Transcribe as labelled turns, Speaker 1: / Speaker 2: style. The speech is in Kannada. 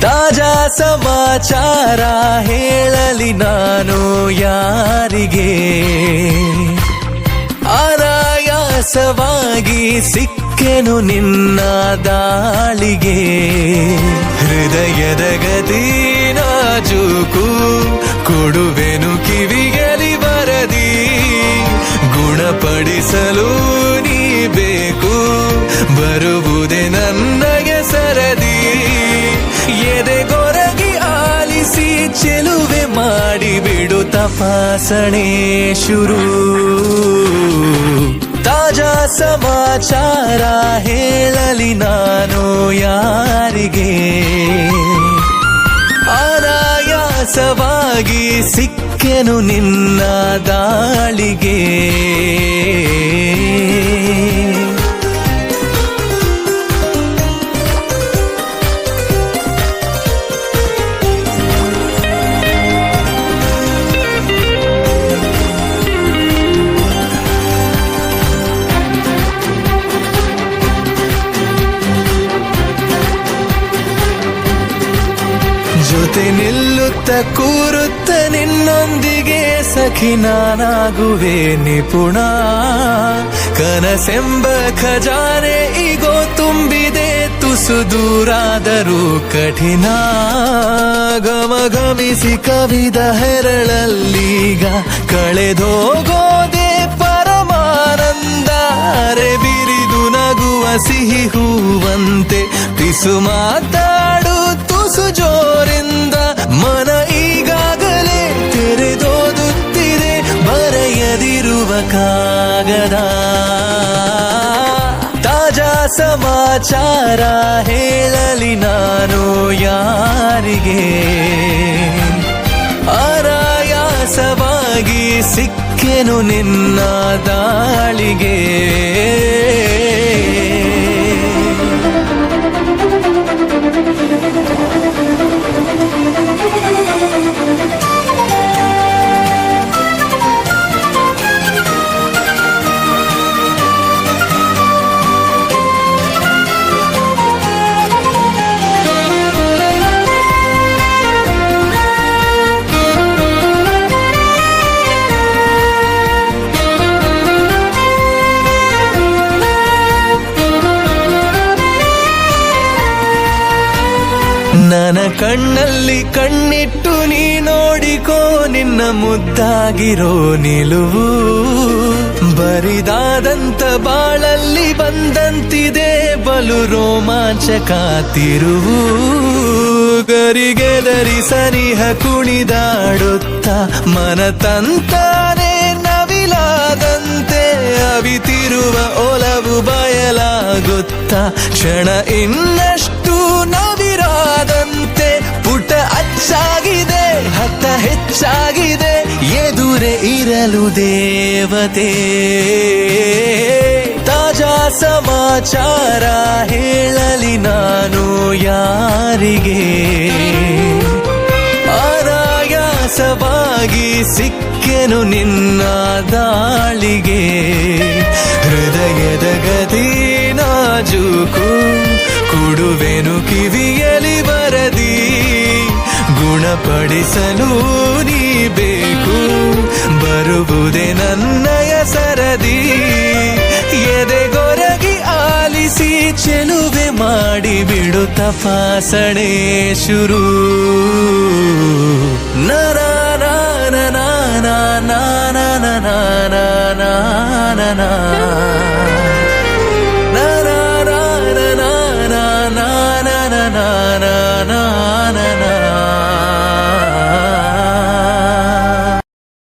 Speaker 1: ತಾಜಾ ಸಮಾಚಾರ ಹೇಳಲಿ ನಾನು ಯಾರಿಗೆ, ಅನಾಯಾಸವಾಗಿ ಸಿಕ್ಕೆನು ನಿನ್ನ ದಾಳಿಗೆ. ಹೃದಯದ ಗತಿ ನಾಜೂಕು ಕೊಡುವೆನು ಕಿವಿಗಲಿ ಬರದಿ, ಗುಣಪಡಿಸಲು ನೀ ಬೇಕು ಬರುವುದೇ ನನಗೆ ಸರದಿ. ಎದೆಗೊರಗಿ ಆಲಿಸಿ ಚೆಲುವೆ ಮಾಡಿ ಬಿಡು ತಪಾಸಣೆ ಶುರು. ತಾಜಾ ಸಮಾಚಾರ ಹೇಳಲಿ ನಾನು ಯಾರಿಗೆ, ಅನಾಯಾಸವಾಗಿ ಸಿಕ್ಕೆನು ನಿನ್ನ ದಾಳಿಗೆ. ಜೊತೆ ನಿಲ್ಲುತ್ತ ಕೂರುತ್ತ ನಿನ್ನೊಂದಿಗೆ ಸಖಿ ನಾನಾಗುವೆ ನಿಪುಣ. ಕನಸೆಂಬ ಖಜಾನೆ ಈಗೋ ತುಂಬಿದೆ ತುಸು ದೂರಾದರೂ ಕಠಿಣ. ಗಮಗಮಿಸಿ ಕವಿದ ಹೆರಳಲ್ಲೀಗ ಕಳೆದೋಗೋದೆ ಪರಮಾನಂದ. ಬಿರಿದು ನಗುವ ಸಿಹಿ ಹೂವಂತೆ ಪಿಸು ಮಾತಾಡು ತುಸು ಜೋರಿಂದ. ಮನ ಈಗಾಗಲೇ ತೆರೆದೋದುತ್ತಿದೆ ಬರೆಯದಿರುವ ಕಾಗದ. ತಾಜಾ ಸಮಾಚಾರ ಹೇಳಲಿ ನಾನು ಯಾರಿಗೆ, ಅನಾಯಾಸವಾಗಿ ಸಿಕ್ಕೆನು ನಿನ್ನ ದಾಳಿಗೆ. ನನ್ನ ಕಣ್ಣಲ್ಲಿ ಕಣ್ಣಿಟ್ಟು ನೀ ನೋಡಿಕೋ ನಿನ್ನ ಮುದ್ದಾಗಿರೋ ನಿಲುವು. ಬರಿದಾದಂತ ಬಾಳಲ್ಲಿ ಬಂದಂತಿದೆ ಬಲು ರೋಮಾಂಚಕ ತಿರುವು. ಗರಿಗೆದರಿ ಸನಿಹ ಕುಣಿದಾಡುತ್ತ ಮನ ತಂತಾನೆ ನವಿಲಾದಂತೆ. ಅವಿತಿರುವ ಒಲವು ಬಯಲಾಗುತ್ತ ಕ್ಷಣ ಇನ್ನಷ್ಟು ನವಿರಾದಂತೆ. ಪುಟ ಅಚ್ಚಾಗಿದೆ ಹತ್ತ ಹೆಚ್ಚಾಗಿದೆ ಎದುರೇ ಇರಲು ದೇವತೆ. ತಾಜಾ ಸಮಾಚಾರ ಹೇಳಲಿ ನಾನು ಯಾರಿಗೆ, ಅನಾಯಾಸವಾಗಿ ಸಿಕ್ಕೆನು ನಿನ್ನ ದಾಳಿಗೆ. ಹೃದಯದ ಗತಿ ನಾಜೂಕು ಕೊಡುವೆನು ಕಿವಿಯಲಿ ಬರದಿ, ಗುಣಪಡಿಸಲು ನೀ ಬೇಕು ಬರುವುದೇ ನನ್ನಯ ಸರದಿ. ಎದೆಗೊರಗಿ ಆಲಿಸಿ ಚೆಲುವೆ ಮಾಡಿ ಬಿಡು ತಪಾಸಣೆ ಶುರು. ನನ